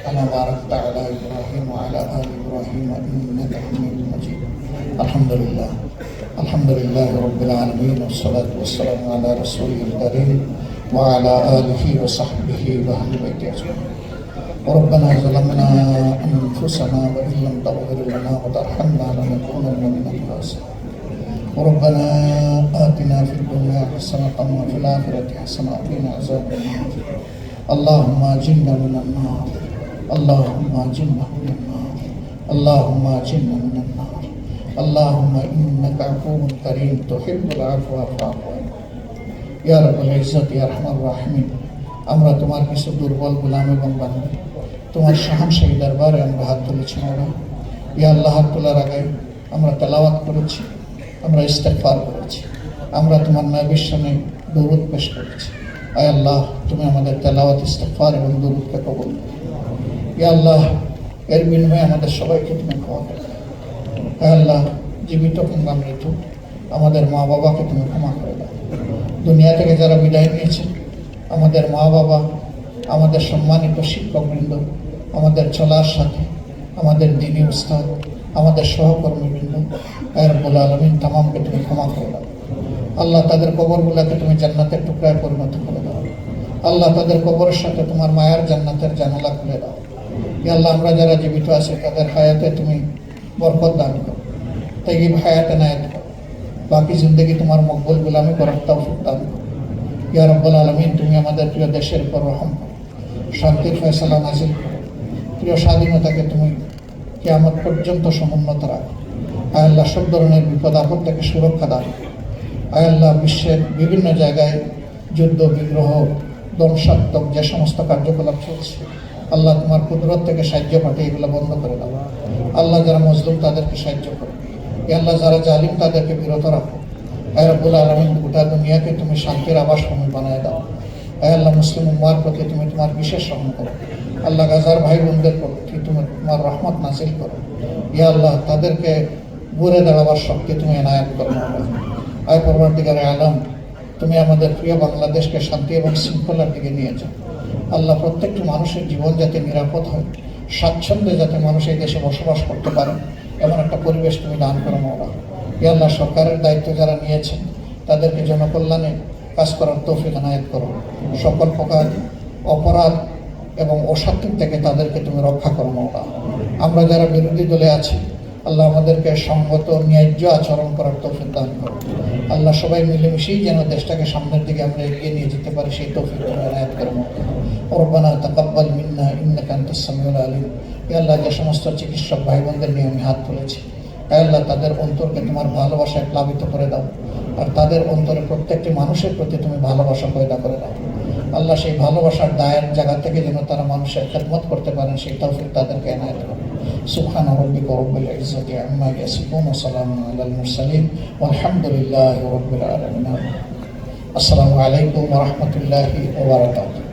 كما باركت على إبراهيم وعلى آل إبراهيم إنك حميد مجيد. الحمد لله رب العالمين والصلاة والسلام على رسوله الكريم وعلى آله وصحبه وأهل بيته أجمعين. ربنا ظلمنا أنفسنا وإن لم تغفر لنا وترحمنا لنكونن من الخاسرين. ربنا آتنا في الدنيا حسنة وفي الآخرة حسنة وقنا عذاب النار. اللهم أجرنا من النار، اللهم أجرنا من النار، اللهم أجرنا من النار. اللهم إنك عفو كريم تحب العفو فاعف عنا ইয়া রাব্বুল ইজ্জত ইয়া আরহামার রাহিমিন। আমরা তোমার কিছু দুর্বল গোলাম এবং বান্দা, তোমার শাহানশাহী দরবারে আমরা হাত তুলেছি মাওলা। ইয়া আল্লাহ, হাত তোলার আগে আমরা তেলাওয়াত করেছি, আমরা ইস্তেগফার করেছি, আমরা তোমার নবীর সামনে দরুদ পেশ করেছি। আয় আল্লাহ, তুমি আমাদের তেলাওয়াত, ইস্তেগফার এবং দরুদকে কবুল করো। ইয়া আল্লাহ, এর বিনিময়ে আমাদের সবাইকে তুমি ক্ষমা করো। আয় আল্লাহ, জীবিত কিংবা মৃত আমাদের মা বাবাকে তুমি ক্ষমা করে দাও। দুনিয়া থেকে যারা বিদায় নিয়েছেন, আমাদের মা বাবা, আমাদের সম্মানিত শিক্ষকবৃন্দ, আমাদের চলার সাথে, আমাদের দ্বীনি উস্তাদ, আমাদের সহকর্মীবৃন্দ, আয় রব্বুল আলামিন তামামকে তুমি ক্ষমা করে দাও। আল্লাহ, তাদের কবরগুলোকে তুমি জান্নাতের টুকরায় পরিণত করে দাও। আল্লাহ, তাদের কবরের সাথে তোমার মায়ার জান্নাতের জানালা খুলে দাও। ইয়া আল্লাহ, আমরা যারা জীবিত আছি তাদের হায়াতে তুমি বরকত দান করো, তাইয়িব হায়াতে নায়াত করো, বাকি জিন্দগি তোমার মকবুল গোলামি করার তৌফিক দান করো। ইয়া রাব্বুল আলামিন, তুমি আমাদের প্রিয় দেশের উপর রহম করো, শান্তির ফয়সালা নাজিল করো। প্রিয় স্বাধীনতাকে তুমি কিয়ামত পর্যন্ত সমুন্নত রাখো। আয় আল্লাহ, সব ধরনের বিপদ আপদ থেকে সুরক্ষা দান করো। আয় আল্লাহ, বিশ্বের বিভিন্ন জায়গায় যুদ্ধ, বিগ্রহ, ধ্বংসাত্মক যে সমস্ত কার্যকলাপ চলছে, আল্লাহ তোমার কুদরত থেকে সাহায্য পাঠিয়ে এগুলো বন্ধ করে দাও। আল্লাহ, যারা মজলুম তাদেরকে সাহায্য করো। আল্লাহ, যারা জালিম তাদেরকে বিরত রাখো। আয় রব্বুল আলামিন, গোটা দুনিয়াকে তুমি শান্তির আবাসভূমি বানায় দাও। আয় আল্লাহ, মুসলিম উম্মার প্রতি তুমি তোমার বিশেষ রহম করো। আল্লাহ, গাজার ভাই বোনদের প্রতি তুমি তোমার রহমত নাজিল করো। ইয়া আল্লাহ, তাদেরকে ঘুরে দাঁড়াবার শক্তি তুমি এনায়েত করো। আয় পরওয়ারদিগারে আলম, তুমি আমাদের প্রিয় বাংলাদেশকে শান্তি এবং শৃঙ্খলার দিকে নিয়ে যাও। আল্লাহ, প্রত্যেকটি মানুষের জীবন যাতে নিরাপদ হয়, স্বাচ্ছন্দ্যে যাতে মানুষ এই দেশে বসবাস করতে পারে, এমন একটা পরিবেশ তুমি দান করো মাওলা। ইয়া আল্লাহ, সরকারের দায়িত্ব যারা নিয়েছেন তাদেরকে জনকল্যাণে কাজ করার তৌফিক এনায়েত করো। সকল প্রকার অপরাধ এবং অসত্য থেকে তাদেরকে তুমি রক্ষা করো মাওলা। আমরা যারা বিরোধী দলে আছি, আল্লাহ, আমাদেরকে সংগত ন্যায্য আচরণ করার তৌফিক দান করো। আল্লাহ, সবাই মিলেমিশেই যেন দেশটাকে সামনের দিকে আমরা এগিয়ে নিয়ে যেতে পারি, সেই তৌফিক তুমি এনায়েত করো মাওলা। রব্বানা তাকাব্বাল মিন্না ইন্নাকা আনতাস সামিউল আলিম। ইয়া আল্লাহ, যে সমস্ত চিকিৎসক ভাই বোনদের নিয়ে আমি হাত তুলেছি, আল্লাহ, তাদের অন্তরকে তোমার ভালোবাসায় প্লাবিত করে দাও, আর তাদের অন্তরে প্রত্যেকটি মানুষের প্রতি তুমি ভালোবাসা পয়দা করে দাও। আল্লাহ, সেই ভালোবাসার দায়ের জায়গা থেকে যেন তারা মানুষের খেদমত করতে পারেন, সেই তৌফিক তাদেরকে এনায়েত করো। সুবহান রাব্বিকা রাব্বিল ইজ্জাতি আম্মা ইয়াসিফুন ওয়া সালামুন আলাল মুরসালিন ওয়ালহামদুলিল্লাহি রাব্বিল আলামিন। আসসালামু আলাইকুম ওয়া রাহমাতুল্লাহি ওয়া বারাকাতুহু।